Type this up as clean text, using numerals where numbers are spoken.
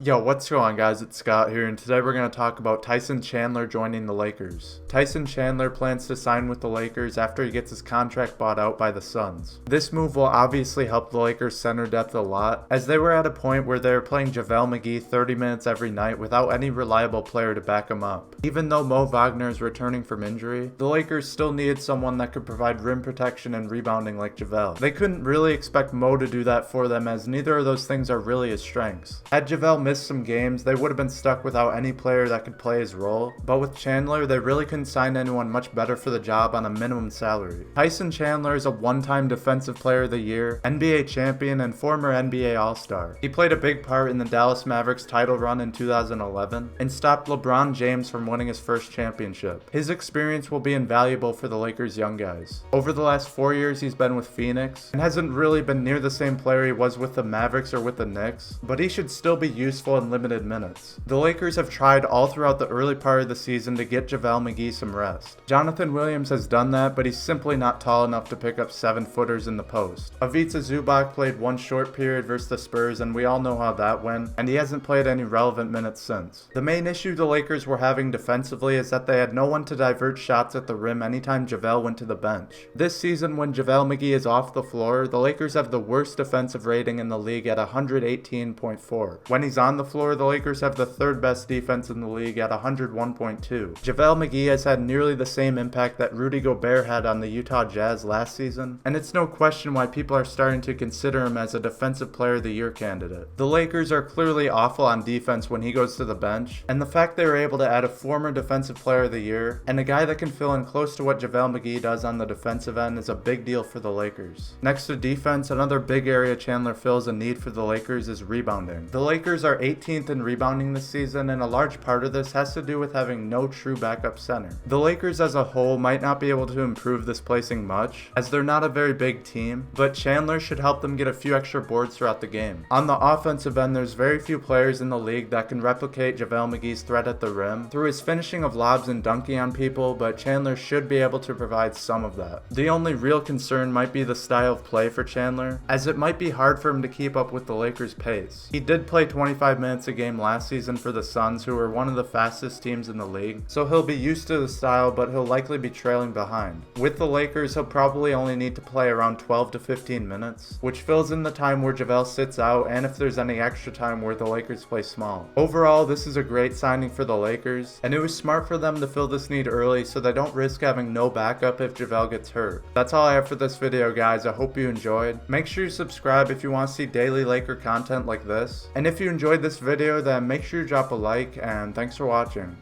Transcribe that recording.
Yo, what's going on, guys? It's Scott here, and today we're going to talk about Tyson Chandler joining the Lakers. Tyson Chandler plans to sign with the Lakers after he gets his contract bought out by the Suns. This move will obviously help the Lakers' center depth a lot, as they were at a point where they were playing Javale McGee 30 minutes every night without any reliable player to back him up. Even though Mo Wagner is returning from injury, the Lakers still needed someone that could provide rim protection and rebounding like Javale. They couldn't really expect Mo to do that for them, as neither of those things are really his strengths. Had Javale missed some games, they would have been stuck without any player that could play his role, but with Chandler, they really couldn't sign anyone much better for the job on a minimum salary. Tyson Chandler is a one-time Defensive Player of the Year, NBA champion, and former NBA All-Star. He played a big part in the Dallas Mavericks title run in 2011 and stopped LeBron James from winning his first championship. His experience will be invaluable for the Lakers' young guys. Over the last 4 years, he's been with Phoenix and hasn't really been near the same player he was with the Mavericks or with the Knicks, but he should still be useful in limited minutes. The Lakers have tried all throughout the early part of the season to get Javale McGee some rest. Jonathan Williams has done that, but he's simply not tall enough to pick up 7-footers in the post. Ivica Zubac played one short period versus the Spurs, and we all know how that went, and he hasn't played any relevant minutes since. The main issue the Lakers were having defensively is that they had no one to divert shots at the rim anytime Javale went to the bench. This season, when Javale McGee is off the floor, the Lakers have the worst defensive rating in the league at 118.4. When he's on the floor, the Lakers have the third best defense in the league at 101.2. JaVale McGee has had nearly the same impact that Rudy Gobert had on the Utah Jazz last season, and it's no question why people are starting to consider him as a Defensive Player of the Year candidate. The Lakers are clearly awful on defense when he goes to the bench, and the fact they were able to add a former Defensive Player of the Year and a guy that can fill in close to what JaVale McGee does on the defensive end is a big deal for the Lakers. Next to defense, another big area Chandler fills a need for the Lakers is rebounding. The Lakers are 18th in rebounding this season, and a large part of this has to do with having no true backup center. The Lakers as a whole might not be able to improve this placing much, as they're not a very big team, but Chandler should help them get a few extra boards throughout the game. On the offensive end, there's very few players in the league that can replicate JaVale McGee's threat at the rim through his finishing of lobs and dunking on people, but Chandler should be able to provide some of that. The only real concern might be the style of play for Chandler, as it might be hard for him to keep up with the Lakers' pace. He did play 25 minutes a game last season for the Suns, who are one of the fastest teams in the league, so he'll be used to the style, but he'll likely be trailing behind. With the Lakers, he'll probably only need to play around 12 to 15 minutes, which fills in the time where JaVale sits out and if there's any extra time where the Lakers play small. Overall, this is a great signing for the Lakers, and it was smart for them to fill this need early so they don't risk having no backup if JaVale gets hurt. That's all I have for this video, guys. I hope you enjoyed. Make sure you subscribe if you want to see daily Laker content like this, and if you enjoyed this video, then make sure you drop a like, and thanks for watching.